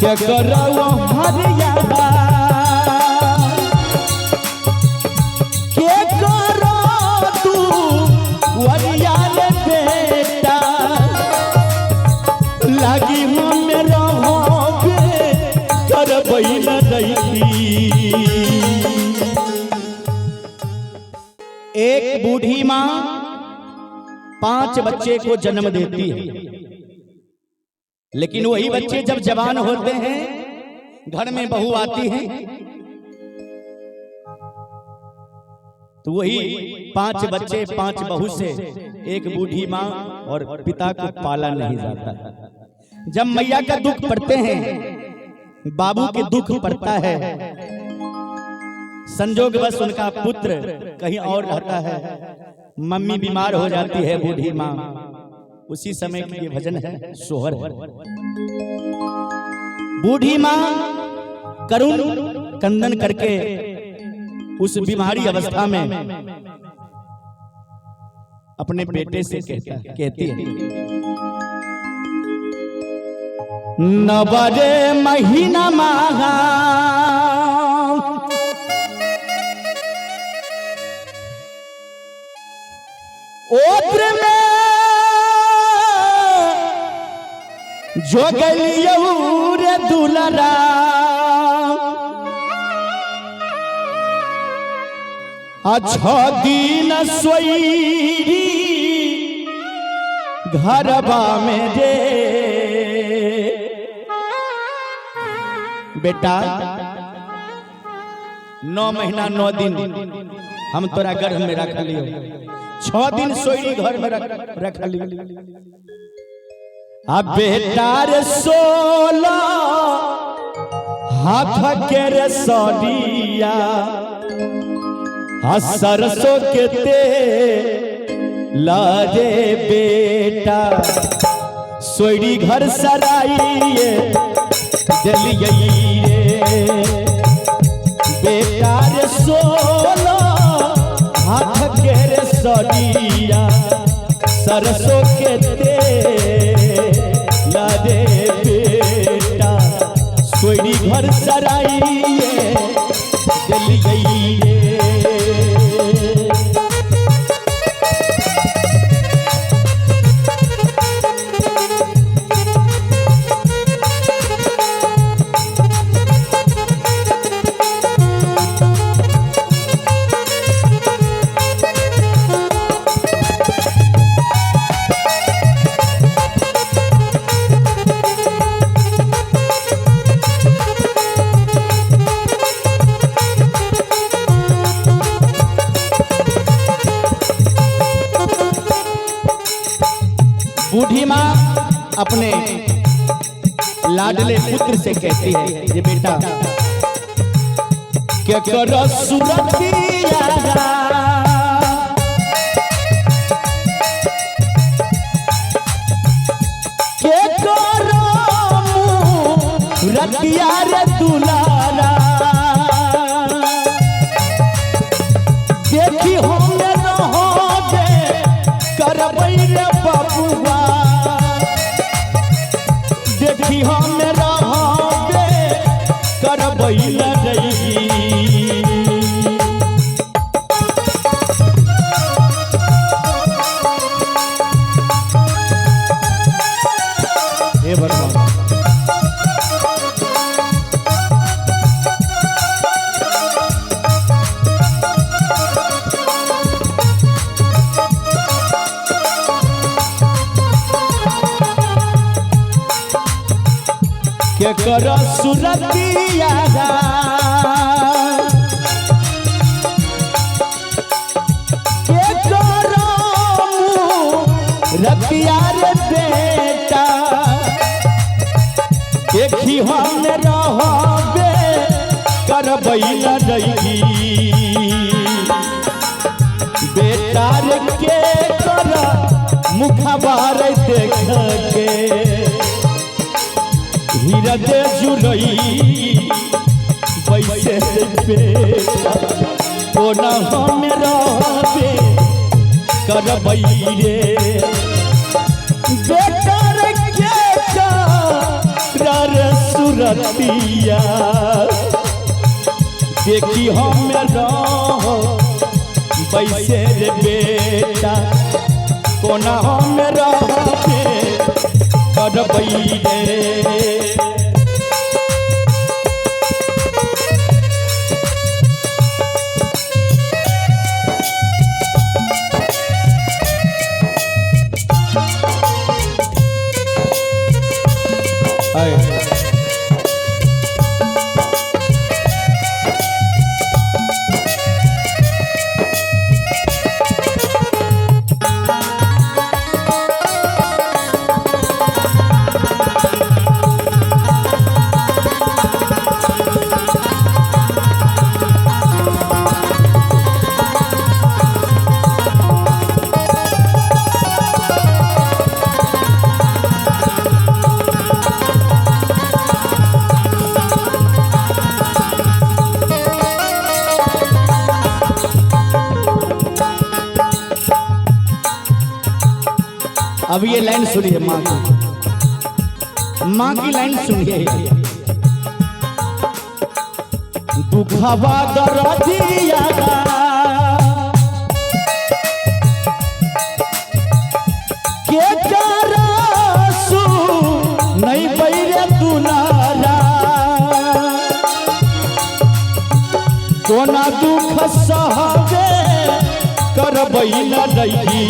के करो हरिया के करो तू वरिया बेटा लागी हम रहोगे करबई न रही। एक बूढ़ी माँ 5 बच्चे को जन्म देती है, लेकिन वही बच्चे जब जवान होते हैं घर में बहू आती है तो वही 5 बच्चे 5 बहू से एक बूढ़ी माँ और पिता को पाला नहीं जाता। जब मैया का दुख पड़ते हैं, बाबू के दुख पड़ता है, संजोगवश उनका पुत्र कहीं और रहता है, मम्मी बीमार हो जाती है बूढ़ी माँ, उसी समय के भजन है सोहर है। बूढ़ी माँ करुण कंदन करके उस बीमारी अवस्था में अपने बेटे से कहती है नवरे महीना मागा ओत्र में जो गलियऊ रे दुलरा अच्छा दिन सोई घरबा में रे बेटा 9 महीना 9 दिन हम तोरा गर्भ में रख लियो, 6 दिन सोई घर में रख लियो। अब बेटा रे 16 हाथ के रे सरिया सरसों के तेल रे बेटा सोई घर सराइए दिलिए बेटा रे 16 हाथ के रे सरिया सरसों के तेल रे बेटा सोई घर सराइए दिलिए। बूढ़ी माँ अपने लाडले पुत्र से कहती है ये बेटा क्या करो सुरतिया के करो रतिया रे दुलारा देखी हम रहोगे करबई रे बबुआ देखी हम रहोगे करबई न रही। हे भगवान के करो सुरतिया के करो रतिया रे बेटा देखी हम रहोगे करबई न रही। बेटा रे के करो मुखबार देख के हीरदे जुलई वैसे बेटा कोना हम रहबे करबई रे बेटा रे के रे सुर सूरतिया देखी हम रहो बैसे रे बेटा कोना हम रहे करबई रे अब ये लाइन सुनिए माँ की लाइन सुनिए। दुखवा दरदिया के करसु नहीं बैरे दुलारा कोना दुख सहबे करबई न रही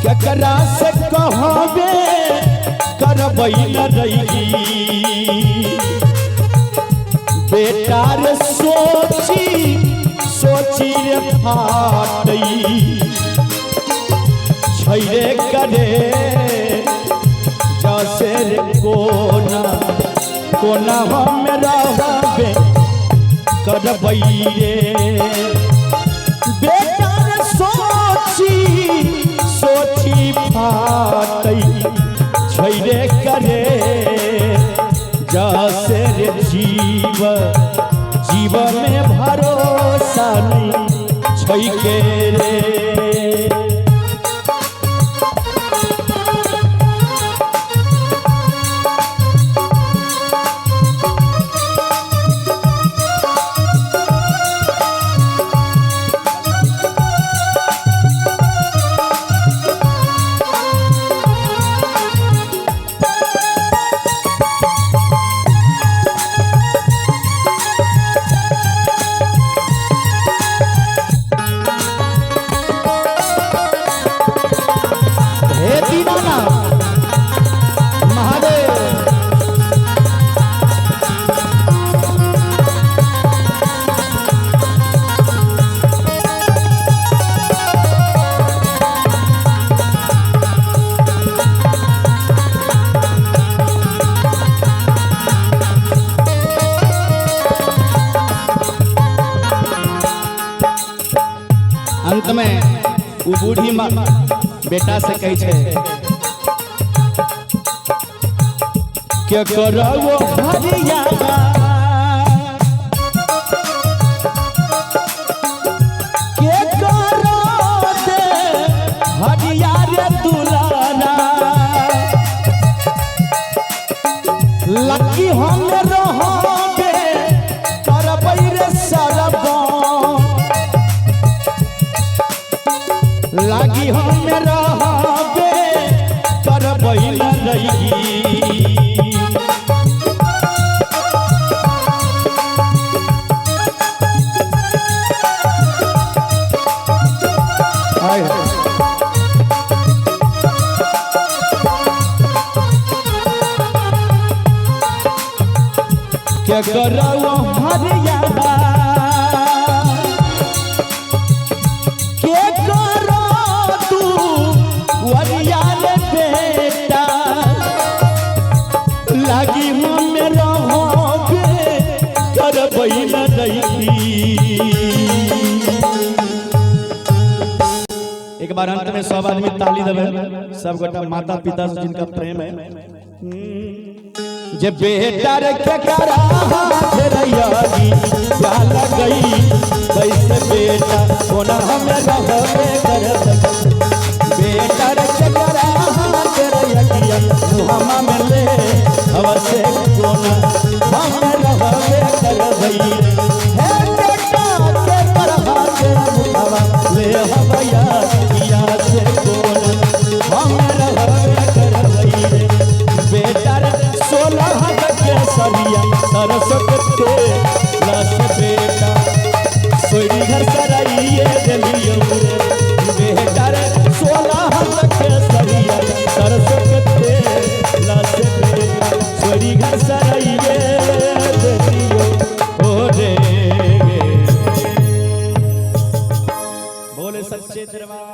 केकरा से कहबे करबई न रही बेटा रे सोची सोची रे फाटई छैरे करे जैसे रे कोना कोना हम रहबे करबई रे बेटा रे सोची सोची फाटई छैरे करे जैसे रे जीव में भरोसा नहीं छै के रे अंत में वो बूढ़ी माँ बेटा से कही छे क्या करबो भरिया के करो दे हरिया रे दुलारा लकी हम रहबे करबई रे सरबा लागी हम रहबे करबई न रही क्या करो हरिया लागी हम रहोगे करबई न दैती। एक बार अंत में सब आदमी ताली देवे, सब गोटा माता पिता से जिनका प्रेम है। जे बेटा रखे करा हाथ रैयागी गाल गई कैसे बेटा कोना हमें रहबे कर। बेटा रखे करा हाथ रैयागी मुहामा में ले अवश्य कोना हमें रहबे कर भई। हे बेटा के परहा के मुहावा ले हवया किया से कोना हमें रहबे कर भई। बेटा 16 हाथ के सरिया सरसों के लस बेटा सोई घर सराइए दिलियो बेटा 16 हाथ के सरिया सरसों के लस बेटा सोई घर सराइए दिलियो हो रे। बोले सच्चे दरबार।